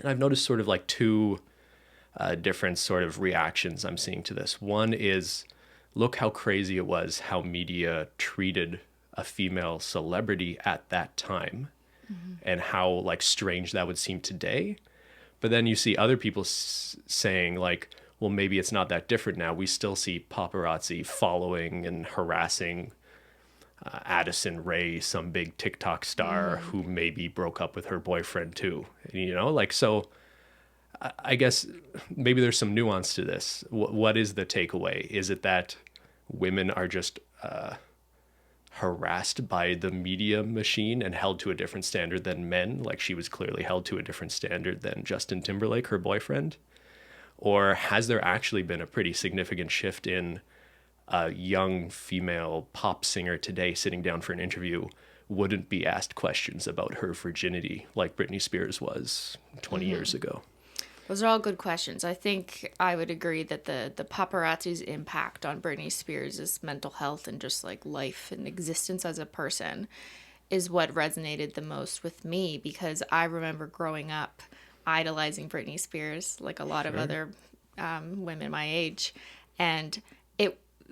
And I've noticed sort of like two different sort of reactions I'm seeing to this. One is, look how crazy it was how media treated a female celebrity at that time, and how like strange that would seem today. But then you see other people saying like, well, maybe it's not that different now. We still see paparazzi following and harassing Addison Rae, some big TikTok star who maybe broke up with her boyfriend too. You know, like, so I guess maybe there's some nuance to this. What is the takeaway? Is it that women are just harassed by the media machine and held to a different standard than men? Like she was clearly held to a different standard than Justin Timberlake, her boyfriend? Or has there actually been a pretty significant shift in a young female pop singer today sitting down for an interview wouldn't be asked questions about her virginity like Britney Spears was 20 years ago? Those are all good questions. I think I would agree that the paparazzi's impact on Britney Spears' mental health and just like life and existence as a person is what resonated the most with me, because I remember growing up idolizing Britney Spears like a lot of other women my age. And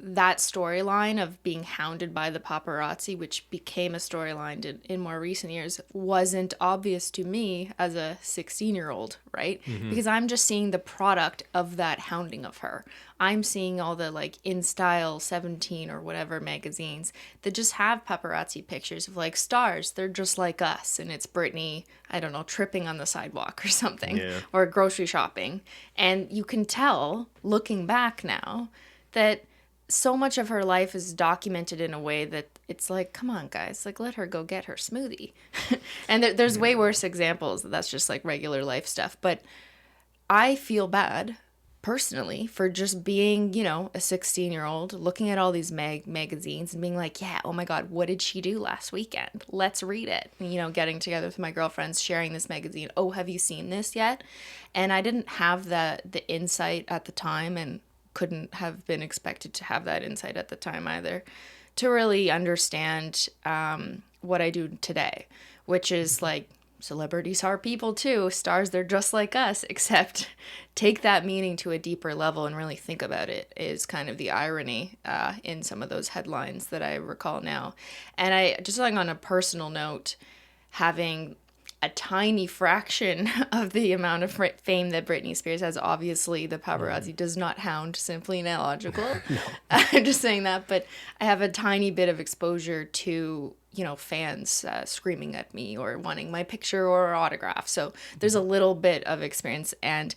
that storyline of being hounded by the paparazzi, which became a storyline in more recent years, wasn't obvious to me as a 16-year-old, right? Because I'm just seeing the product of that hounding of her. I'm seeing all the like In Style 17 or whatever magazines that just have paparazzi pictures of like stars. They're just like us. And it's Britney, I don't know, tripping on the sidewalk or something, or grocery shopping. And you can tell, looking back now, that so much of her life is documented in a way that it's like, come on, guys, like, let her go get her smoothie. And there's way worse examples. That's just like regular life stuff. But I feel bad personally for just being, you know, a 16-year-old looking at all these magazines and being like, yeah, oh my God, what did she do last weekend? Let's read it. And, you know, getting together with my girlfriends, sharing this magazine. Oh, have you seen this yet? And I didn't have the insight at the time, and couldn't have been expected to have that insight at the time either, to really understand what I do today, which is like, celebrities are people too. Stars, they're just like us, except take that meaning to a deeper level and really think about it, is kind of the irony in some of those headlines that I recall now. And I just, like, on a personal note, having a tiny fraction of the amount of fame that Britney Spears has. Obviously, the paparazzi does not hound Simply Nailogical. No. I'm just saying that, but I have a tiny bit of exposure to, you know, fans screaming at me or wanting my picture or autograph. So there's a little bit of experience, and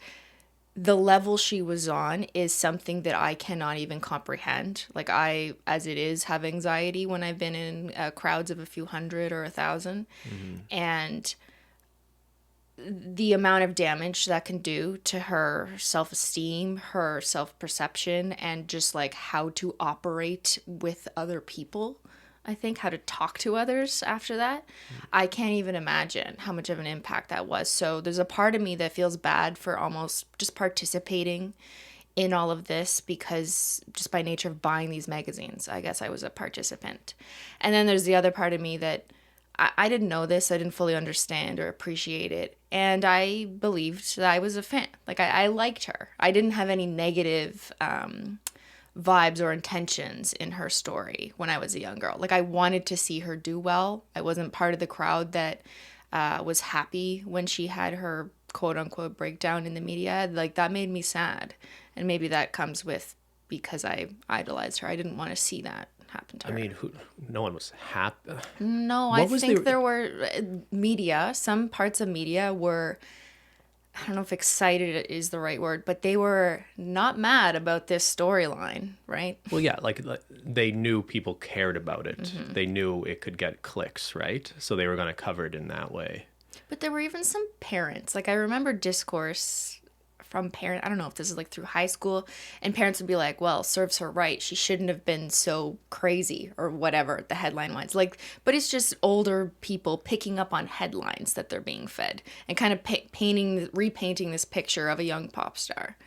the level she was on is something that I cannot even comprehend. Like, I, as it is, have anxiety when I've been in crowds of a few hundred or 1,000. And the amount of damage that can do to her self-esteem, her self-perception, and just like how to operate with other people, I think, how to talk to others after that. I can't even imagine how much of an impact that was. So there's a part of me that feels bad for almost just participating in all of this, because just by nature of buying these magazines, I guess I was a participant. And then there's the other part of me that I didn't know this. I didn't fully understand or appreciate it. And I believed that I was a fan. Like, I liked her. I didn't have any negative vibes or intentions in her story when I was a young girl. Like, I wanted to see her do well. I wasn't part of the crowd that was happy when she had her quote unquote breakdown in the media. Like, that made me sad. And maybe that comes with because I idolized her. I didn't want to see that happen to her. I mean, no one was happy. No, I think there were media. Some parts of media were, I don't know if excited is the right word, but they were not mad about this storyline, right? Well, yeah, like they knew people cared about it. They knew it could get clicks, right? So they were going to cover it in that way. But there were even some parents. Like, I remember discourse from parents, I don't know if this is like through high school, and parents would be like, well, serves her right, she shouldn't have been so crazy, or whatever the headline was like. But it's just older people picking up on headlines that they're being fed and kind of repainting this picture of a young pop star.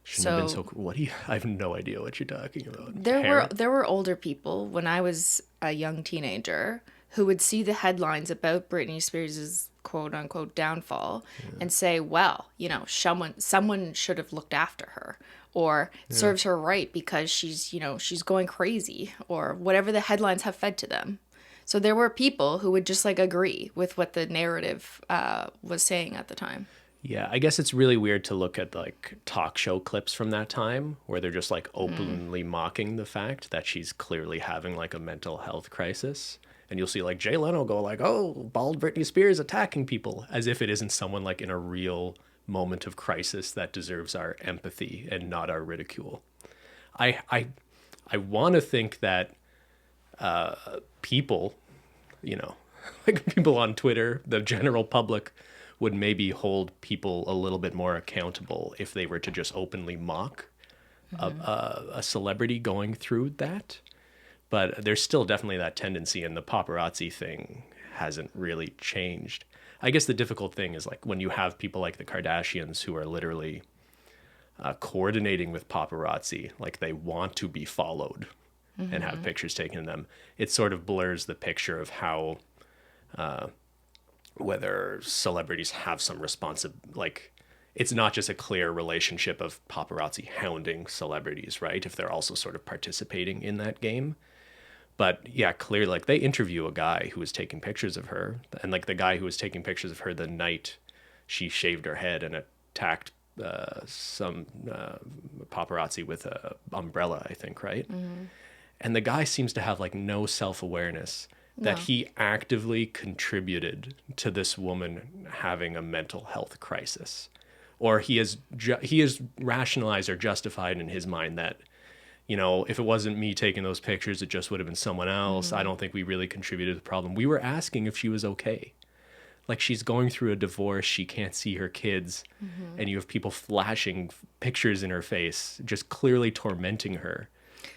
Shouldn't have been so cool. I have no idea what you're talking about. There were older people when I was a young teenager who would see the headlines about Britney Spears' quote unquote downfall and say, well, someone should have looked after her, or serves her right because she's going crazy, or whatever the headlines have fed to them. So there were people who would just like agree with what the narrative was saying at the time. Yeah, I guess it's really weird to look at like talk show clips from that time where they're just like openly mocking the fact that she's clearly having like a mental health crisis. And you'll see like Jay Leno go like, "Oh, bald Britney Spears attacking people," as if it isn't someone like in a real moment of crisis that deserves our empathy and not our ridicule. I want to think that people, like people on Twitter, the general public, would maybe hold people a little bit more accountable if they were to just openly mock a celebrity going through that. But there's still definitely that tendency, and the paparazzi thing hasn't really changed. I guess the difficult thing is like when you have people like the Kardashians who are literally coordinating with paparazzi, like they want to be followed and have pictures taken of them. It sort of blurs the picture of how whether celebrities have some like it's not just a clear relationship of paparazzi hounding celebrities, right? If they're also sort of participating in that game. But yeah, clearly, like they interview a guy who was taking pictures of her, and like the guy who was taking pictures of her the night she shaved her head and attacked some paparazzi with a umbrella, I think, right? And the guy seems to have like no self-awareness that he actively contributed to this woman having a mental health crisis, or he is rationalized or justified in his mind that, if it wasn't me taking those pictures, it just would have been someone else. I don't think we really contributed to the problem. We were asking if she was okay. Like she's going through a divorce, she can't see her kids, and you have people flashing pictures in her face, just clearly tormenting her.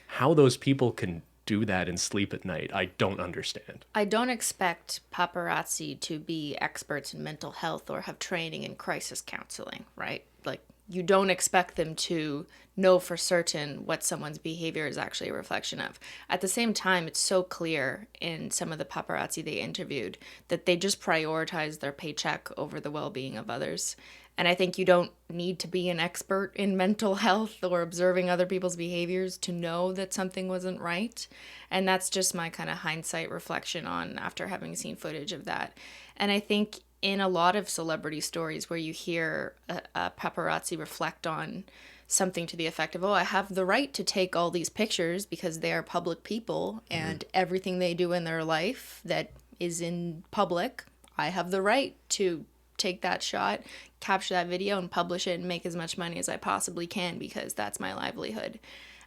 How those people can do that and sleep at night, I don't understand. I don't expect paparazzi to be experts in mental health or have training in crisis counseling, right? Like, you don't expect them to know for certain what someone's behavior is actually a reflection of. At the same time, it's so clear in some of the paparazzi they interviewed that they just prioritize their paycheck over the well-being of others. And I think you don't need to be an expert in mental health or observing other people's behaviors to know that something wasn't right. And that's just my kind of hindsight reflection on after having seen footage of that. And I think in a lot of celebrity stories where you hear a paparazzi reflect on something to the effect of, oh, I have the right to take all these pictures because they are public people and everything they do in their life that is in public, I have the right to take that shot, capture that video and publish it and make as much money as I possibly can because that's my livelihood.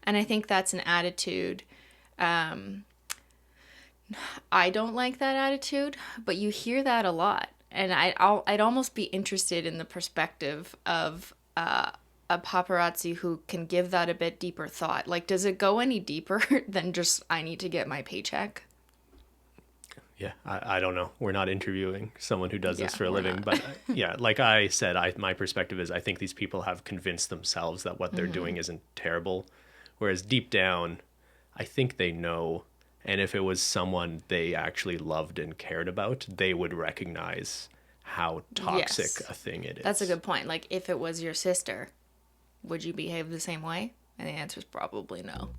And I think that's an attitude. I don't like that attitude, but you hear that a lot. And I'd almost be interested in the perspective of a paparazzi who can give that a bit deeper thought. Like, does it go any deeper than just, I need to get my paycheck? Yeah, I don't know. We're not interviewing someone who does this for a living. Not. But yeah, like I said, my perspective is I think these people have convinced themselves that what they're doing isn't terrible. Whereas deep down, I think they know. And if it was someone they actually loved and cared about, they would recognize how toxic a thing it is. That's a good point. Like, if it was your sister, would you behave the same way? And the answer is probably no.